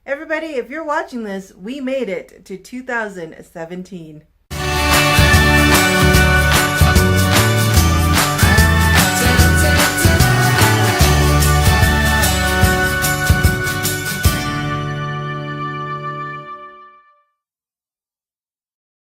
Everybody, if you're watching this, we made it to 2017.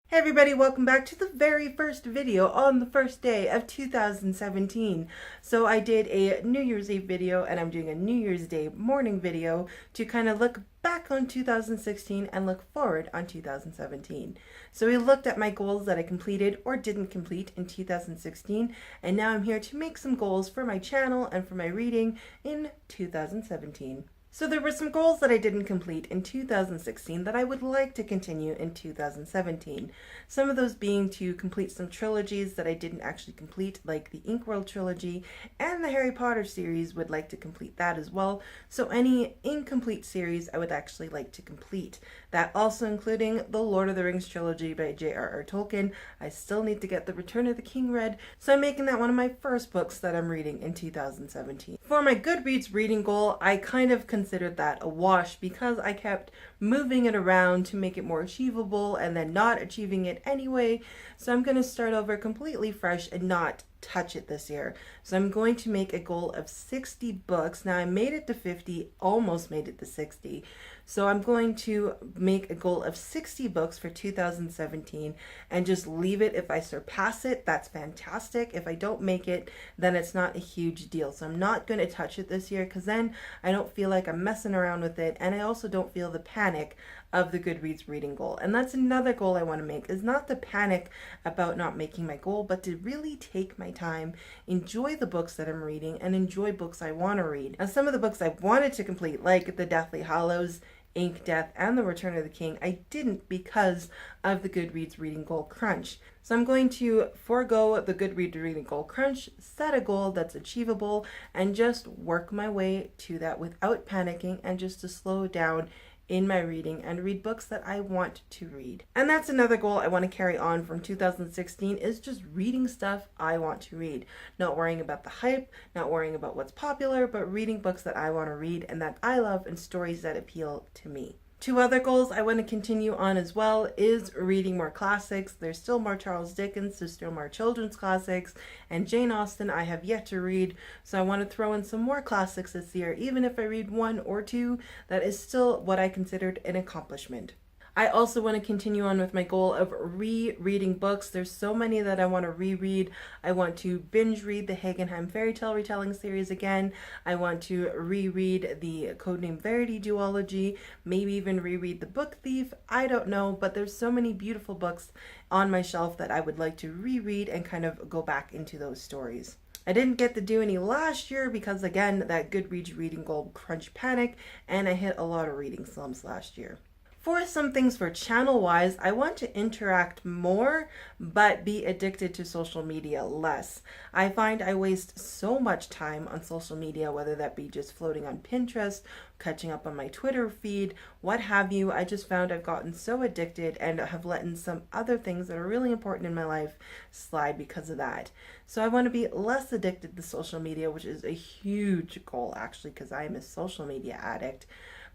Hey everybody, welcome back to the very first video on the first day of 2017. So I did a New Year's Eve video and I'm doing a New Year's Day morning video to kind of look back on 2016 and look forward on 2017. So we looked at my goals that I completed or didn't complete in 2016, and now I'm here to make some goals for my channel and for my reading in 2017. So there were some goals that I didn't complete in 2016 that I would like to continue in 2017. Some of those being to complete some trilogies that I didn't actually complete, like the Inkworld trilogy and the Harry Potter series. Would like to complete that as well. So any incomplete series I would actually like to complete. That also including the Lord of the Rings trilogy by J.R.R. Tolkien. I still need to get the Return of the King read, so I'm making that one of my first books that I'm reading in 2017. For my Goodreads reading goal, I kind of considered that a wash because I kept moving it around to make it more achievable and then not achieving it anyway. So I'm going to start over completely fresh and not touch it this year. So I'm going to make a goal of 60 books. Now I made it to 50, almost made it to 60. So I'm going to make a goal of 60 books for 2017 and just leave it. If I surpass it, that's fantastic. If I don't make it, then it's not a huge deal. So I'm not going to touch it this year because then I don't feel like I'm messing around with it, and I also don't feel the panic of the Goodreads reading goal. And that's another goal I want to make, is not the panic about not making my goal, but to really take my time, enjoy the books that I'm reading, and enjoy books I want to read. Now, some of the books I wanted to complete, like The Deathly Hallows, Ink Death, and The Return of the King, I didn't because of the Goodreads reading goal crunch. So I'm going to forego the Goodreads reading goal crunch, set a goal that's achievable, and just work my way to that without panicking, and just to slow down in my reading and read books that I want to read. And that's another goal I want to carry on from 2016, is just reading stuff I want to read. Not worrying about the hype, not worrying about what's popular, but reading books that I want to read and that I love, and stories that appeal to me. Two other goals I want to continue on as well is reading more classics. There's still more Charles Dickens, there's still more children's classics, and Jane Austen I have yet to read. So I want to throw in some more classics this year. Even if I read one or two, that is still what I considered an accomplishment. I also want to continue on with my goal of rereading books. There's so many that I want to reread. I want to binge read the Hagenheim fairy tale retelling series again. I want to reread the Codename Verity duology, maybe even reread The Book Thief. I don't know, but there's so many beautiful books on my shelf that I would like to reread and kind of go back into those stories. I didn't get to do any last year because, again, that Goodreads reading goal crunch panic, and I hit a lot of reading slumps last year. For some things for channel-wise, I want to interact more, but be addicted to social media less. I find I waste so much time on social media, whether that be just floating on Pinterest, catching up on my Twitter feed, what have you. I just found I've gotten so addicted and have let in some other things that are really important in my life slide because of that. So I want to be less addicted to social media, which is a huge goal actually, because I am a social media addict.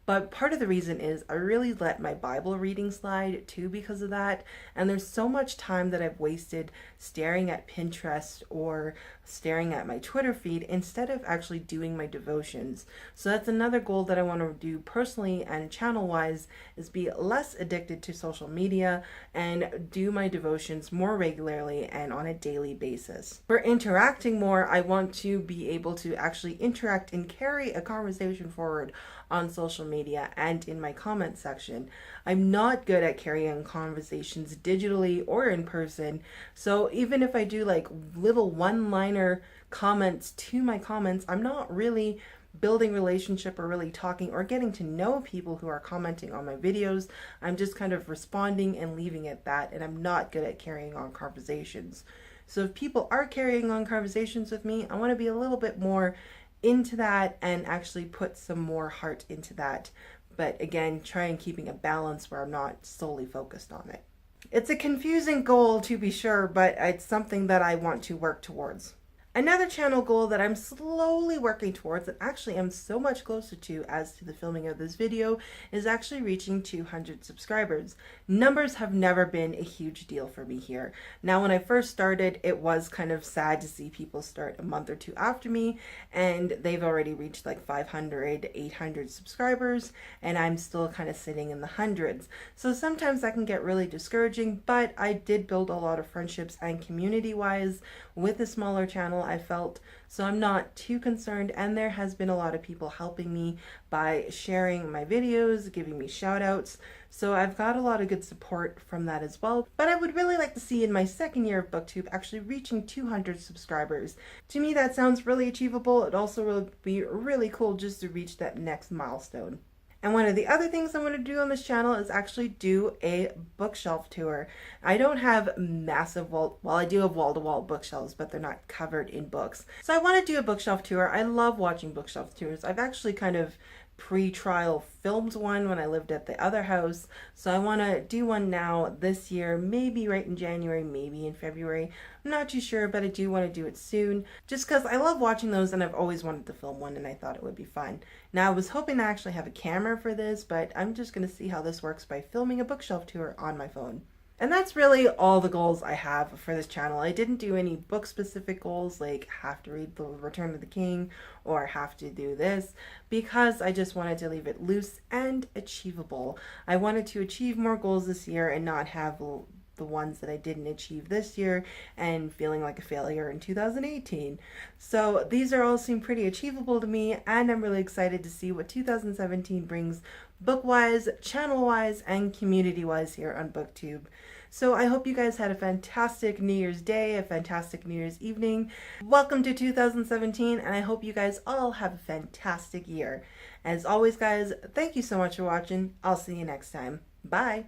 But part of the reason is I really let my Bible reading slide too because of that. And there's so much time that I've wasted staring at Pinterest or staring at my Twitter feed instead of actually doing my devotions. So that's another goal that I want to do personally and channel-wise, is be less addicted to social media and do my devotions more regularly and on a daily basis. For interacting more, I want to be able to actually interact and carry a conversation forward on social media and in my comment section. I'm not good at carrying conversations digitally or in person, so even if I do like little one-liner comments to my comments, I'm not really building relationship or really talking or getting to know people who are commenting on my videos. I'm just kind of responding and leaving it at that, and I'm not good at carrying on conversations. So if people are carrying on conversations with me, I want to be a little bit more into that and actually put some more heart into that. But again, try and keeping a balance where I'm not solely focused on it. It's a confusing goal to be sure, but it's something that I want to work towards. Another channel goal that I'm slowly working towards, and actually I'm so much closer to as to the filming of this video, is actually reaching 200 subscribers. Numbers have never been a huge deal for me here. Now, when I first started, it was kind of sad to see people start a month or two after me, and they've already reached like 500, 800 subscribers, and I'm still kind of sitting in the hundreds. So sometimes that can get really discouraging, but I did build a lot of friendships and community-wise with a smaller channel, I felt, so I'm not too concerned, and there has been a lot of people helping me by sharing my videos, giving me shout outs, so I've got a lot of good support from that as well. But I would really like to see in my second year of BookTube actually reaching 200 subscribers. To me that sounds really achievable. It also will be really cool just to reach that next milestone. And one of the other things I'm going to do on this channel is actually do a bookshelf tour. I don't have massive I do have wall-to-wall bookshelves, but they're not covered in books. So I want to do a bookshelf tour. I love watching bookshelf tours. I've actually kind of pre-trial filmed one when I lived at the other house, so I want to do one now this year, maybe right in January, maybe in February. I'm not too sure, but I do want to do it soon just because I love watching those and I've always wanted to film one and I thought it would be fun. Now, I was hoping to actually have a camera for this, but I'm just going to see how this works by filming a bookshelf tour on my phone. And that's really all the goals I have for this channel. I didn't do any book specific goals like have to read The Return of the King or have to do this, because I just wanted to leave it loose and achievable. I wanted to achieve more goals this year and not have the ones that I didn't achieve this year and feeling like a failure in 2018. So these are all seem pretty achievable to me, and I'm really excited to see what 2017 brings book-wise, channel-wise, and community-wise here on BookTube. So I hope you guys had a fantastic New Year's Day, a fantastic New Year's evening. Welcome to 2017, and I hope you guys all have a fantastic year. As always, guys, thank you so much for watching. I'll see you next time. Bye!